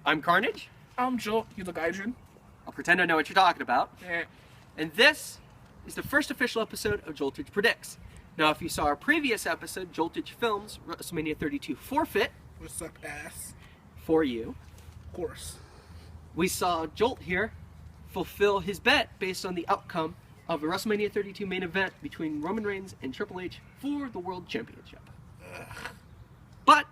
I'm Karnage. I'm Jolt, you the Gaijin. I'll pretend I know what you're talking about. Yeah. And this is the first official episode of Joltage Predicts. Now, if you saw our previous episode, Joltage Films, WrestleMania 32 Forfeit. What's up, ass? For you. Of course. We saw Jolt here fulfill his bet based on the outcome of a WrestleMania 32 main event between Roman Reigns and Triple H for the World Championship. But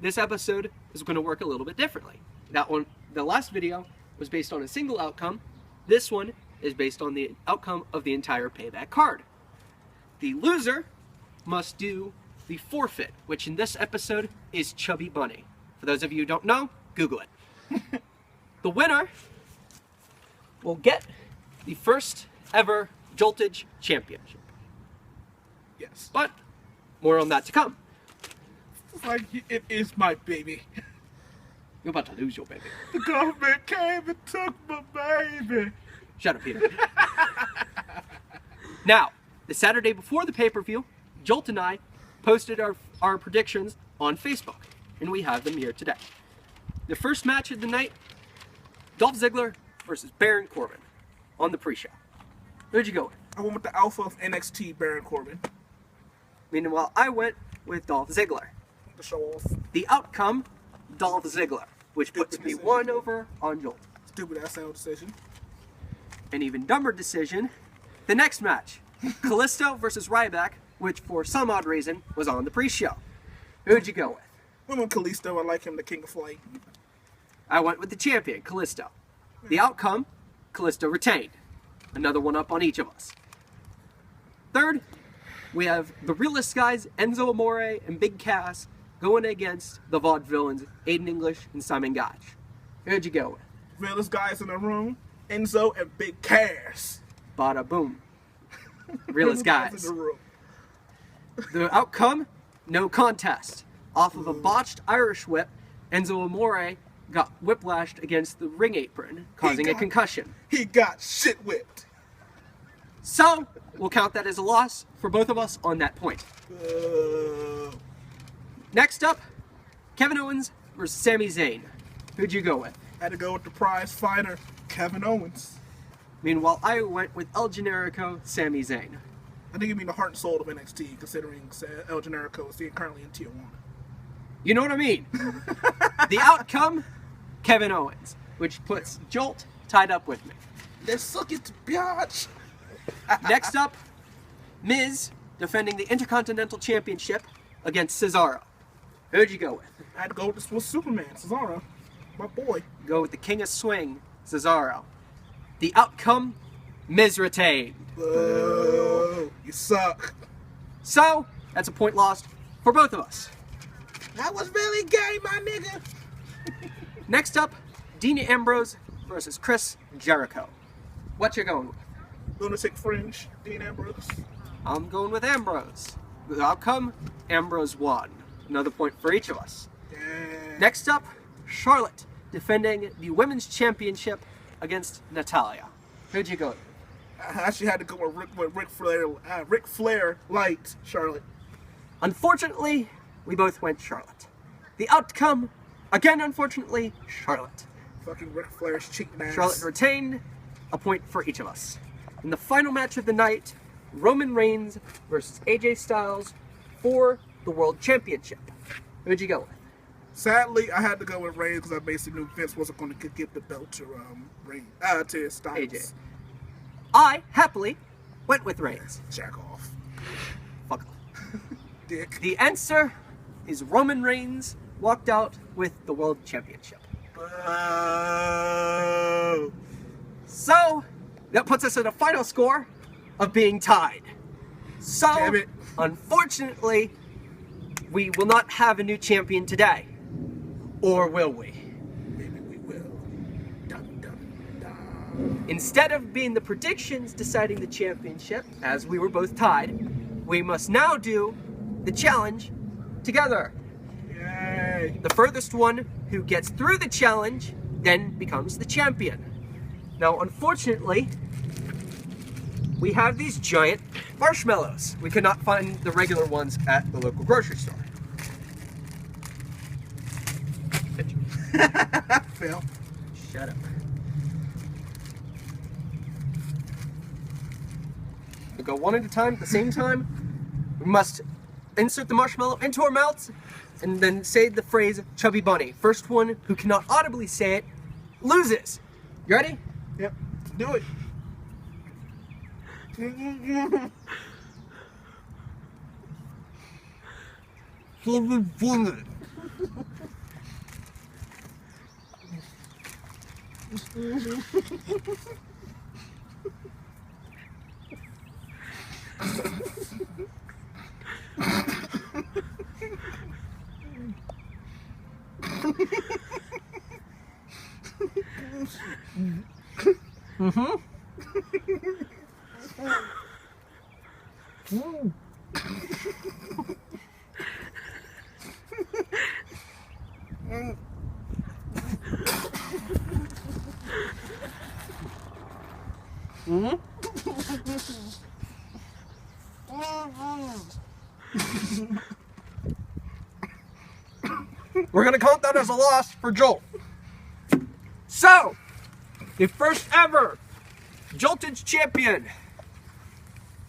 this episode is going to work a little bit differently. That one, the last video, was based on a single outcome. This one is based on the outcome of the entire Payback card. The loser must do the forfeit, which in this episode is Chubby Bunny. For those of you who don't know, Google it. The winner will get the first ever Joltage Championship. Yes. But more on that to come. It's like, it is my baby. You're about to lose your baby. The government came and took my baby. Shut up, Peter. Now, the Saturday before the pay-per-view, Jolt and I posted our predictions on Facebook, and we have them here today. The first match of the night, Dolph Ziggler versus Baron Corbin on the pre-show. Who'd you go with? I went with the alpha of NXT, Baron Corbin. Meanwhile, I went with Dolph Ziggler. The show off. The outcome, Dolph Ziggler, which puts me one over on Jolt. Stupid ass sound decision. An even dumber decision, the next match, Kalisto versus Ryback, which for some odd reason was on the pre-show. Who'd you go with? I went with Kalisto. I like him, the King of Flight. I went with the champion, Kalisto. The outcome, Kalisto retained. Another one up on each of us. Third, we have the realest guys, Enzo Amore and Big Cass, going against the Vaudevillains, Aiden English and Simon Gotch. Who'd you go with? Realest guys in the room, Enzo and Big Cass. Bada boom. Realest guys. in the room. The outcome, no contest. Off of a botched Irish whip, Enzo Amore got whiplashed against the ring apron, causing a concussion. He got shit whipped. So, we'll count that as a loss for both of us on that point. Next up, Kevin Owens versus Sami Zayn. Who'd you go with? Had to go with the prize fighter, Kevin Owens. Meanwhile, I went with El Generico, Sami Zayn. I think you mean the heart and soul of NXT, considering El Generico is currently in Tijuana. You know what I mean? The outcome, Kevin Owens, which puts Jolt tied up with me. Let's suck it, biatch. Next up, Miz defending the Intercontinental Championship against Cesaro. Who'd you go with? I had to go with Superman, Cesaro, my boy. Go with the King of Swing, Cesaro. The outcome, Miz retained. You suck. So, that's a point lost for both of us. That was really gay, my nigga. Next up, Dean Ambrose versus Chris Jericho. What you going with? Lunatic Fringe, Dean Ambrose. I'm going with Ambrose. The outcome, Ambrose won. Another point for each of us. Damn. Next up, Charlotte defending the Women's Championship against Natalya. Who'd you go with? I actually had to go with Ric Flair light Charlotte. Unfortunately, we both went Charlotte. The outcome, again unfortunately, Charlotte. Fucking Ric Flair's cheating ass. Charlotte retained, a point for each of us. In the final match of the night, Roman Reigns versus AJ Styles for the World Championship. Who'd you go with? Sadly, I had to go with Reigns because I basically knew Vince wasn't going to give the belt to to Styles. AJ. I happily went with Reigns. Jack off. Fuck off. Dick. The answer is Roman Reigns walked out with the World Championship. So, that puts us at a final score of being tied. So, Damn it. Unfortunately, we will not have a new champion today. Or will we? Maybe we will. Dun, dun, dun. Instead of being the predictions deciding the championship, as we were both tied, we must now do the challenge together. Yay. The furthest one who gets through the challenge then becomes the champion. Now, unfortunately, we have these giant marshmallows. We could not find the regular ones at the local grocery store. fell. Shut up. We go one at a time at the same time. We must insert the marshmallow into our mouths and then say the phrase chubby bunny. First one who cannot audibly say it loses. You ready? Yep. Do it. We're gonna count that as a loss for Jolt. So, the first ever Joltage Champion,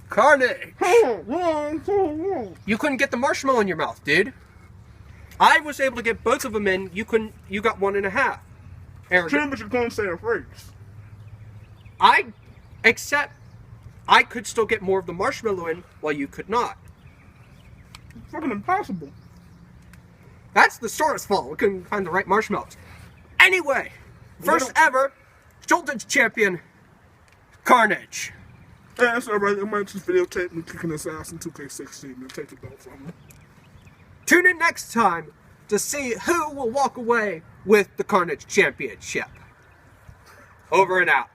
Karnage. You couldn't get the marshmallow in your mouth, dude. I was able to get both of them in. You couldn't. You got 1.5. Aaron, Championship couldn't say a phrase. except I could still get more of the marshmallow in while you could not. It's fucking impossible. That's the store's fault. We couldn't find the right marshmallows. Anyway, first ever Joltage Champion, Karnage. Yeah, that's alright. I might just videotape me kicking his ass in 2K16 and take the belt from him. Tune in next time to see who will walk away with the Karnage Championship. Over and out.